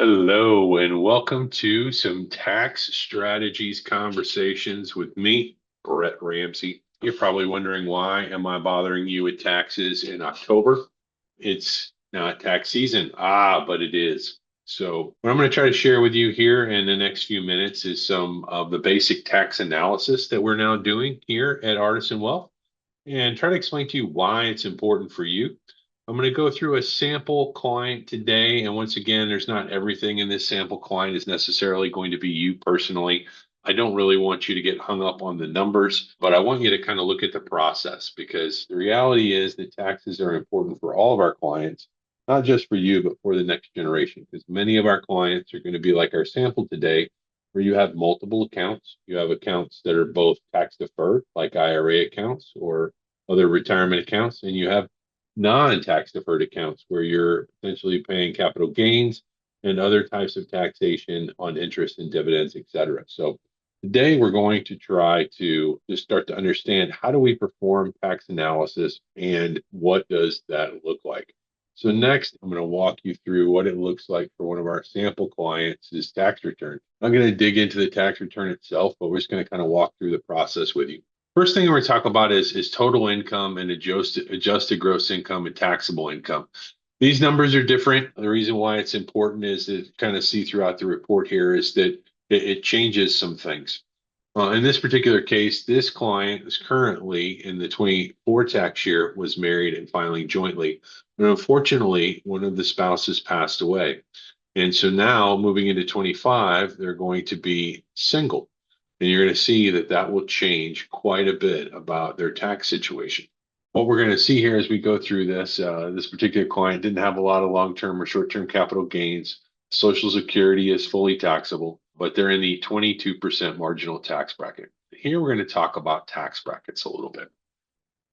Hello, and welcome to some tax strategies conversations with me, Brett Ramsey. You're probably wondering, why am I bothering you with taxes in October? It's not tax season. But it is. So, what I'm going to try to share with you here in the next few minutes is some of the basic tax analysis that we're now doing here at Artisan Wealth and try to explain to you why it's important for you. I'm going to go through a sample client today. And once again, there's not everything in this sample client is necessarily going to be you personally. I don't really want you to get hung up on the numbers, but I want you to kind of look at the process, because the reality is that taxes are important for all of our clients, not just for you, but for the next generation. Because many of our clients are going to be like our sample today, where you have multiple accounts. You have accounts that are both tax deferred, like IRA accounts or other retirement accounts, and you have non-tax deferred accounts where you're essentially paying capital gains and other types of taxation on interest and dividends, et cetera. So today we're going to try to just start to understand, how do we perform tax analysis and what does that look like? So next, I'm going to walk you through what it looks like for one of our sample clients' tax return. I'm going to dig into the tax return itself, but we're just going to kind of walk through the process with you. First thing we're going to talk about is total income and adjusted gross income and taxable income. These numbers are different. The reason why it's important is to kind of see throughout the report here is that it changes some things. In this particular case, this client is currently in the 24 tax year, was married and filing jointly. But unfortunately, one of the spouses passed away. And so now moving into 25, they're going to be single. And you're going to see that that will change quite a bit about their tax situation. What we're going to see here as we go through this, this particular client didn't have a lot of long-term or short-term capital gains. Social Security is fully taxable, but they're in the 22% marginal tax bracket. Here we're going to talk about tax brackets a little bit.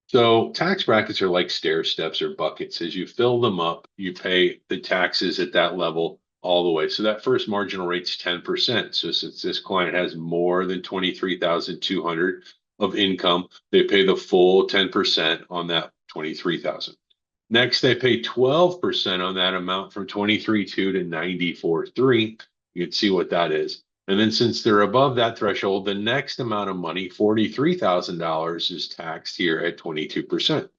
So tax brackets are like stair steps or buckets. As you fill them up, you pay the taxes at that level all the way. So that first marginal rate's 10%. So since this client has more than 23,200 of income, they pay the full 10% on that 23,000. Next, they pay 12% on that amount from 23.2 to 94.3. You can see what that is. And then since they're above that threshold, the next amount of money, $43,000, is taxed here at 22%.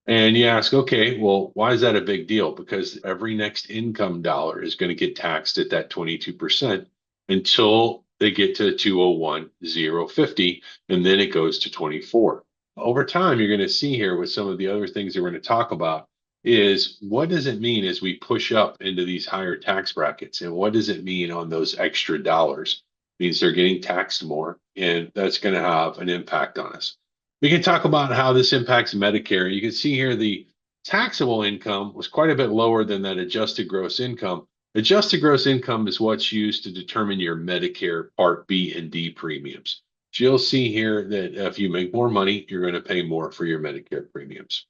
And you ask, okay, well, why is that a big deal? Because every next income dollar is going to get taxed at that 22% until they get to 201,050, and then it goes to 24. Over time, you're going to see here with some of the other things that we're going to talk about is, what does it mean as we push up into these higher tax brackets? And what does it mean on those extra dollars? It means they're getting taxed more, and that's going to have an impact on us. We can talk about how this impacts Medicare. You can see here the taxable income was quite a bit lower than that adjusted gross income. Adjusted gross income is what's used to determine your Medicare Part B and D premiums. So you'll see here that if you make more money, you're going to pay more for your Medicare premiums.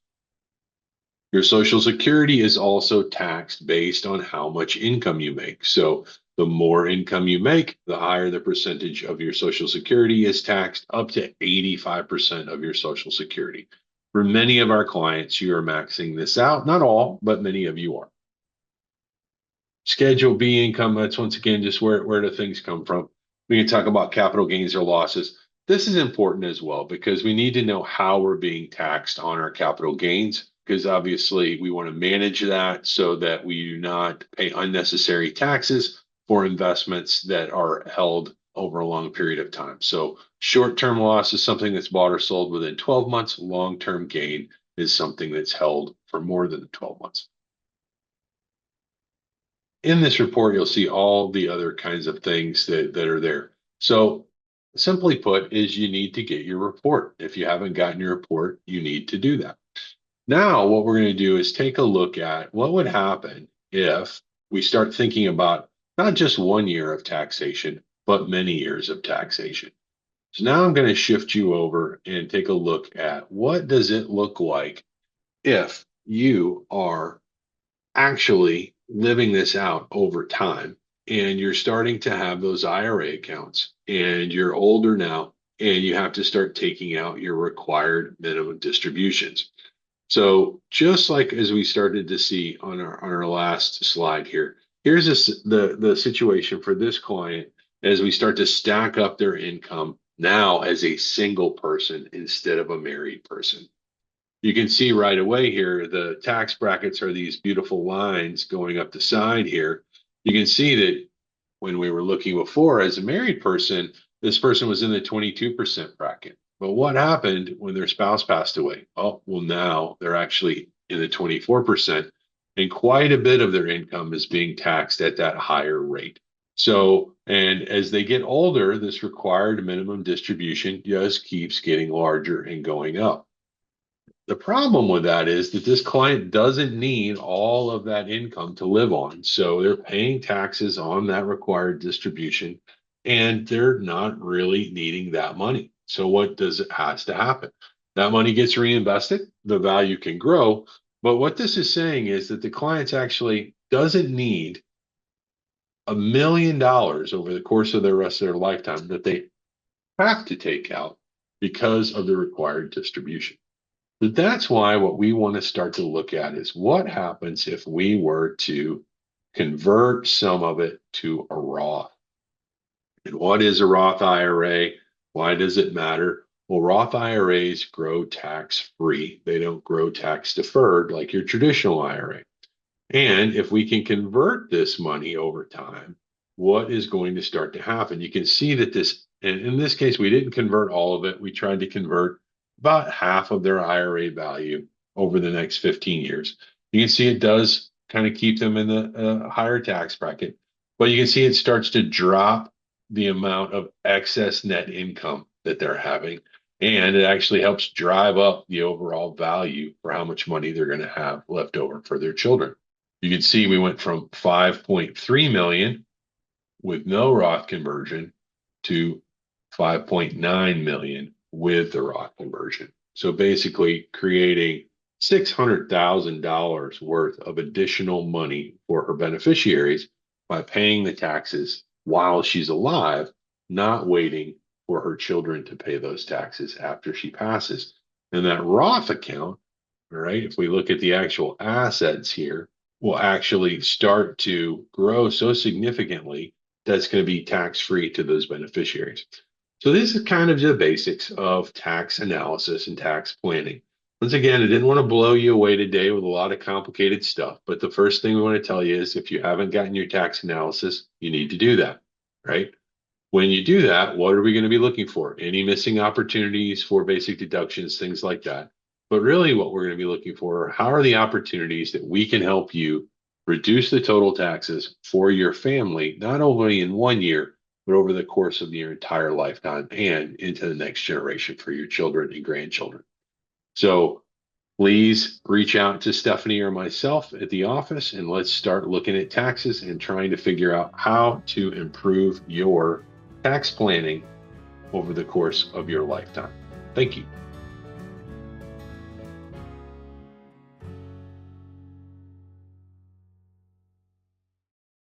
Your Social Security is also taxed based on how much income you make. So the more income you make, the higher the percentage of your Social Security is taxed, up to 85% of your Social Security. For many of our clients, you are maxing this out. Not all, but many of you are. Schedule B income, that's once again just where do things come from. We can talk about capital gains or losses. This is important as well, because we need to know how we're being taxed on our capital gains, because obviously we want to manage that so that we do not pay unnecessary taxes for investments that are held over a long period of time. So short-term loss is something that's bought or sold within 12 months. Long-term gain is something that's held for more than 12 months. In this report, you'll see all the other kinds of things that are there. So simply put is, you need to get your report. If you haven't gotten your report, you need to do that. Now, what we're going to do is take a look at what would happen if we start thinking about not just 1 year of taxation, but many years of taxation. So now I'm going to shift you over and take a look at, what does it look like if you are actually living this out over time, and you're starting to have those IRA accounts, and you're older now, and you have to start taking out your required minimum distributions. So just like as we started to see on our last slide here, Here's the situation for this client as we start to stack up their income now as a single person instead of a married person. You can see right away here, the tax brackets are these beautiful lines going up the side here. You can see that when we were looking before as a married person, this person was in the 22% bracket. But what happened when their spouse passed away? Oh, well, now they're actually in the 24%, and quite a bit of their income is being taxed at that higher rate. So, and as they get older, this required minimum distribution just keeps getting larger and going up. The problem with that is that this client doesn't need all of that income to live on. So they're paying taxes on that required distribution and they're not really needing that money. So what does it has to happen? That money gets reinvested, the value can grow. But what this is saying is that the client actually doesn't need $1 million over the course of the rest of their lifetime that they have to take out because of the required distribution. But that's why what we want to start to look at is what happens if we were to convert some of it to a Roth. And what is a Roth IRA? Why does it matter? Well, Roth IRAs grow tax free. They don't grow tax deferred like your traditional IRA. And if we can convert this money over time, what is going to start to happen? You can see that this, and in this case, we didn't convert all of it. We tried to convert about half of their IRA value over the next 15 years. You can see it does kind of keep them in the higher tax bracket, but you can see it starts to drop the amount of excess net income that they're having. And it actually helps drive up the overall value for how much money they're going to have left over for their children. You can see we went from 5.3 million with no Roth conversion to 5.9 million with the Roth conversion. So basically creating $600,000 worth of additional money for her beneficiaries by paying the taxes while she's alive, not waiting for her children to pay those taxes after she passes. And that Roth account, all right, if we look at the actual assets here, will actually start to grow so significantly that's going to be tax-free to those beneficiaries. So this is kind of the basics of tax analysis and tax planning. Once again, I didn't want to blow you away today with a lot of complicated stuff, but the first thing we want to tell you is if you haven't gotten your tax analysis, you need to do that, right? When you do that, what are we going to be looking for? Any missing opportunities for basic deductions, things like that. But really what we're going to be looking for, how are the opportunities that we can help you reduce the total taxes for your family, not only in 1 year, but over the course of your entire lifetime and into the next generation for your children and grandchildren. So please reach out to Stephanie or myself at the office and let's start looking at taxes and trying to figure out how to improve your tax planning over the course of your lifetime. Thank you.